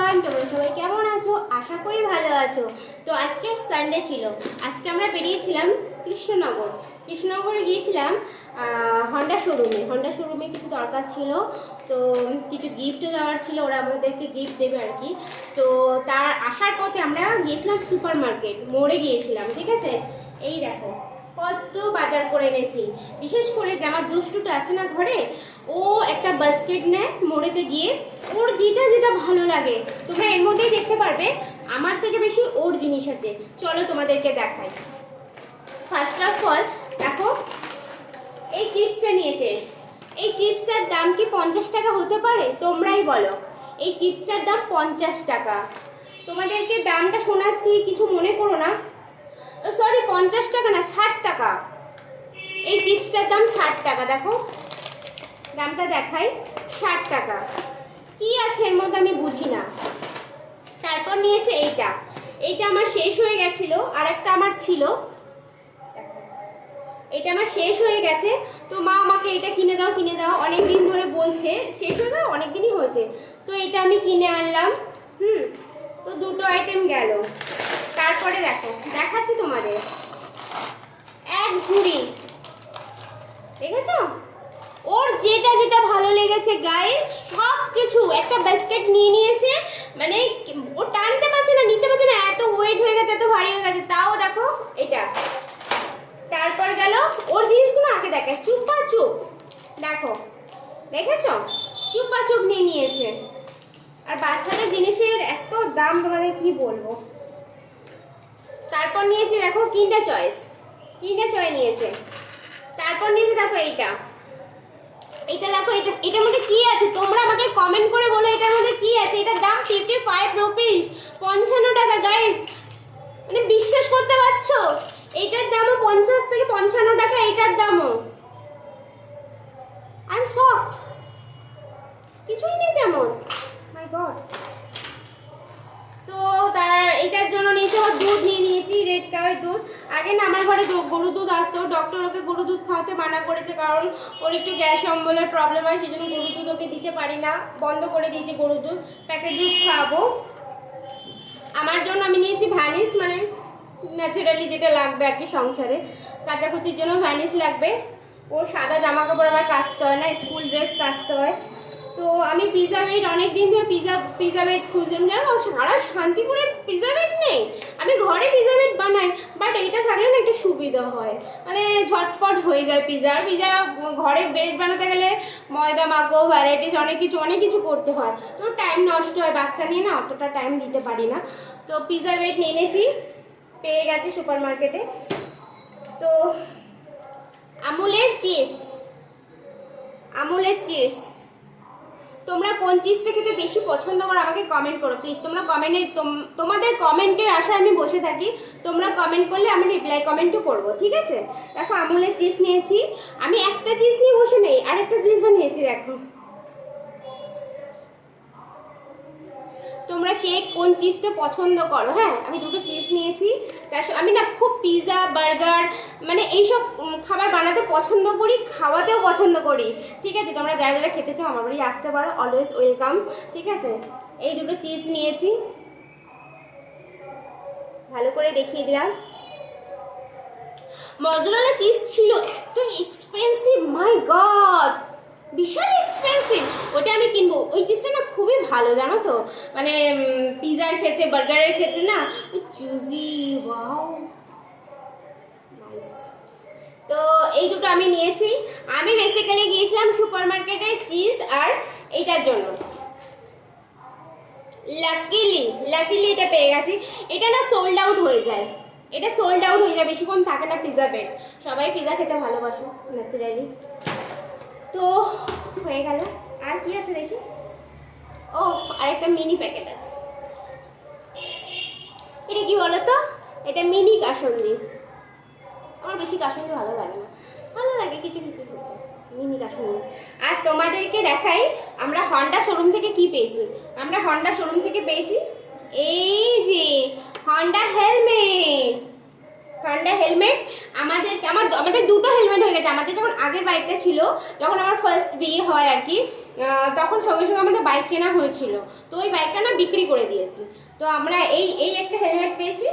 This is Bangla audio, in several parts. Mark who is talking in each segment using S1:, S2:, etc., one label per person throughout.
S1: এভরিওয়ান, তোমরা সবাই কেমন আছো? আশা করি ভালো আছো। তো আজকে সানডে ছিল, আজকে আমরা বেরিয়েছিলাম কৃষ্ণনগরে গিয়েছিলাম হন্ডা শোরুমে কিছু দরকার ছিল। তো কিছু গিফটও দেওয়ার ছিল, ওরা আমাদেরকে গিফট দেবে আর কি। তো তার আসার পথে আমরা গিয়েছিলাম সুপার মার্কেট মোড়ে গিয়েছিলাম, ঠিক আছে। এই দেখো কত বাজার করে এনেছি। বিশেষ করে যে আমার দুষ্টুটা আছে না ঘরে, ও একটা বাস্কেট নেয় মোড়েতে গিয়ে, ওর যেটা যেটা ভালো লাগে তোমরা এর মধ্যেই দেখতে পারবে। আমার থেকে বেশি ওর জিনিস আছে, চলো তোমাদেরকে দেখাই। ফার্স্ট অফ অল দেখো, এই চিপসটা নিয়েছে। এই চিপসটার দাম কি 50 টাকা হতে পারে? তোমরাই বলো। এই চিপসটার দাম 50 টাকা। তোমাদেরকে দামটা শোনাচ্ছি, কিছু মনে করো না। সরি, 50 টাকা না, 60 টাকা। এই চিপসটার দাম 60 টাকা। দেখো দামটা দেখাই, 60 টাকা। কি আছে এর মধ্যে আমি বুঝি না। তারপর নিয়েছে এইটা আমার শেষ হয়ে গেছিল, আর একটা আমার ছিল, এটা আমার শেষ হয়ে গেছে। তো মা আমাকে এটা কিনে দাও অনেক দিন ধরে বলছে, শেষ হয়ে গেল, অনেক দিনই হয়েছে। তো এটা আমি কিনে আনলাম। তো দুটো আইটেম গেল। তারপরে দেখো, দেখাচ্ছি তোমাদের, এক ঝুড়ি, দেখেছো? ওর যেটা যেটা ভালো লেগেছে গাইস, সব কিছু একটা বাস্কেট নিয়ে নিয়েছে। মানে ও টানতে পারছে না, নিতে পারছে না, এত ওয়েট হয়ে গেছে, এত ভারী হয়ে গেছে। তাও দেখো এটা। তারপর গেল ওর জিনিসগুলো আগে দেখে, চুপা চুপ, দেখো দেখেছো, চুপা চুপ নিয়ে নিয়েছে। আর বাচ্চাদের জিনিসের এত দাম, তোমাদের কি বলবো। তারপর নিয়েছে দেখো কিন্ডার জয় নিয়েছে। তারপর নিয়েছে দেখো এইটা দেখো, এটার মধ্যে কি আছে তোমরা আমাকে কমেন্ট করে বলো, এটার মধ্যে কি আছে। এটার দাম 55 রুপিস, 55 টাকা গাইস। মানে বিশ্বাস করতে পারছো? এইটার দামও 50 থেকে 55 টাকা, এইটার দামও। I am shocked. কিছুই নেই তেমন, মাই গড। তো তার এইটার জন্য নিয়েছি, ওর দুধ নিয়ে নিয়েছি, রেড কাউয়ের দুধ। আগে না আমার ঘরে গরু দুধ আসতো, ডক্টর ওকে গরু দুধ খাওয়াতে মানা করেছে, কারণ ওর একটু গ্যাস অম্বলের প্রবলেম হয়, সেই জন্য গরু দুধ ওকে দিতে পারি না, বন্ধ করে দিয়েছি গরু দুধ। প্যাকেট দুধ খাওয়াবো। আমার জন্য আমি নিয়েছি ভ্যানিস, মানে ন্যাচারালি যেটা লাগবে আর কি সংসারে, কাচাকুচির জন্য ভ্যানিস লাগবে। ওর সাদা জামা কাপড় আমার কাচতে হয় না, স্কুল ড্রেস কাচতে হয়। তো আমি পিজা বেড অনেক দিন ধরে পিজা বেড খুঁজলাম, জানো সারা শান্তিপুরে পিজা বেড নেই। আমি ঘরে পিজা বেড বানাই, বাট এইটা থাকলে না একটু সুবিধা হয়, মানে ঝটপট হয়ে যায়। পিজা ঘরে বেড বানাতে গেলে ময়দা মাখো, ভ্যারাইটিস অনেক কিছু করতে হয়, তো টাইম নষ্ট হয়। বাচ্চা নিয়ে না অতটা টাইম দিতে পারি না। তো পিজা বেড নিয়ে এনেছি, পেয়ে গেছি সুপার মার্কেটে। তো আমুলের চিজ, তোমরা কোন চিজটা খেতে বেশি পছন্দ করো আমাকে কমেন্ট করো প্লিজ। তোমরা তোমাদের কমেন্টের আশায় আমি বসে থাকি। তোমরা কমেন্ট করলে আমি রিপ্লাই কমেন্টও করবো, ঠিক আছে। দেখো আমুলের চিজ নিয়েছি। আমি একটা চিজ নিয়ে বসে নেই, আরেকটা চিজও নিয়েছি। দেখো তোমরা কে কোন চিজটা পছন্দ করো। হ্যাঁ, আমি দুটো চিজ নিয়েছি। আমি না খুব পিৎজা, বার্গার, মানে এইসব খাবার বানাতে পছন্দ করি, খাওয়াতেও পছন্দ করি, ঠিক আছে। তোমরা যারা যারা খেতে চাও আমার বাড়ি আসতে পারো, অলওয়েজ ওয়েলকাম, ঠিক আছে। এই দুটো চিজ নিয়েছি, ভালো করে দেখিয়ে দিলাম। মজরেলা চিজ ছিল, এত এক্সপেন্সিভ, মাই গড, ভীষণ এক্সপেন্সিভ। ওটা আমি কিনবো। ওই চিজটা না খুবই ভালো, জানো তো, মানে পিৎজার ক্ষেত্রে, বার্গারের ক্ষেত্রে না চুজি, ওয়াও নাইস। তো এই দুটো আমি নিয়েছি। আমি বেসিক্যালি গিয়েছিলাম সুপার মার্কেটে চিজ আর এইটার জন্য। লাকিলি এটা পেয়ে গেছি। এটা না সোল্ড আউট হয়ে যায়, বেশিক্ষণ থাকে না পিৎজা বেড। সবাই পিৎজা খেতে ভালোবাসো ন্যাচারালি। তো হয়ে গেল। আর কি আছে দেখি, ও আরেকটা মিনি প্যাকেট আছে। এটা কি বলো তো, এটা মিনি কাসুন্দি। আমার বেশি কাসুন্দি ভালো লাগে না, ভালো লাগে কিছু ক্ষেত্রে, মিনি কাসুন্দি। আর তোমাদেরকে দেখাই আমরা হন্ডা শোরুম থেকে কি পেয়েছি। এই যে হন্ডা হেলমেট, হন্ডা হেলমেট আমাদের দুটো হেলমেট হয়ে গেছে। আমাদের যখন আগের বাইকটা ছিল, যখন আমার ফার্স্ট বিয়ে হয় আর কি, তখন সঙ্গে সঙ্গে আমাদের বাইক কেনা হয়েছিল। তো ওই বাইকটা না বিক্রি করে দিয়েছি। তো আমরা এই একটা হেলমেট পেয়েছি,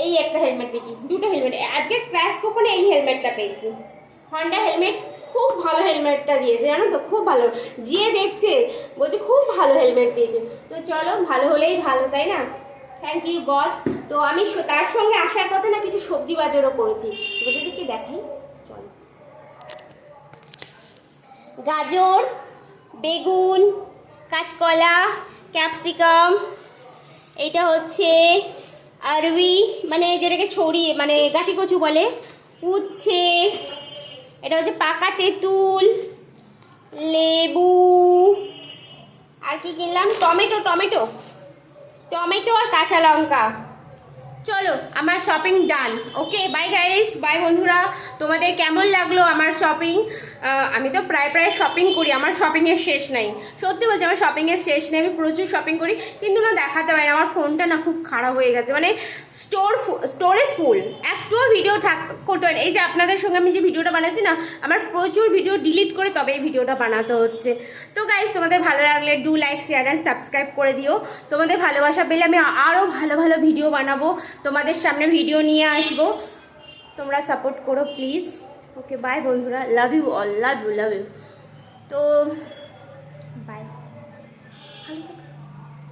S1: এই একটা হেলমেট পেয়েছি, দুটো হেলমেট। আজকে ক্র্যাশ কুপনে এই হেলমেটটা পেয়েছি। হন্ডা হেলমেট খুব ভালো হেলমেটটা দিয়েছে, জানো তো, খুব ভালো। যে দেখছে বলছে খুব ভালো হেলমেট দিয়েছে। তো চলো, ভালো হলেই ভালো, তাই না? Thank you God. তো আমি তার সঙ্গে আসার পথে না কিছু সবজি বাজারও করেছি, তোদেরকে দেখাই, চলো। গাজর, বেগুন, কাঁচকলা, ক্যাপসিকাম, এইটা হচ্ছে আরবি, মানে যেটাকে ছড়িয়ে মানে গাঠি কচু বলে, উচ্ছে, এটা হচ্ছে পাকা তেঁতুল, লেবু, আর কি কিনলাম, টমেটো টমেটো টমেটো আর কাঁচা লঙ্কা। চলো, আমার shopping done. Okay, bye guys, bye বন্ধুরা। তোমাদের কেমন লাগলো আমার শপিং? আমি তো প্রায় শপিং করি, আমার শপিংয়ের শেষ নাই। সত্যি বলছি, আমার শপিংয়ের শেষ নেই। আমি প্রচুর শপিং করি, কিন্তু না দেখাতে পারি না। আমার ফোনটা না খুব খারাপ হয়ে গেছে, মানে স্টোরেজ ফুল, একটুও ভিডিও করতে পারি। এই যে আপনাদের সঙ্গে আমি যে ভিডিওটা বানাচ্ছি না, আমার প্রচুর ভিডিও ডিলিট করে তবে এই ভিডিওটা বানাতে হচ্ছে। তো গাইস, তোমাদের ভালো লাগলে do like, share and subscribe করে দিও। তোমাদের ভালোবাসা পেলে আমি আরও ভালো ভালো ভিডিও বানাবো, তোমাদের সামনে ভিডিও নিয়ে আসবো। তোমরা সাপোর্ট করো প্লিজ। ওকে, বাই বন্ধুরা, love you all, love you. তো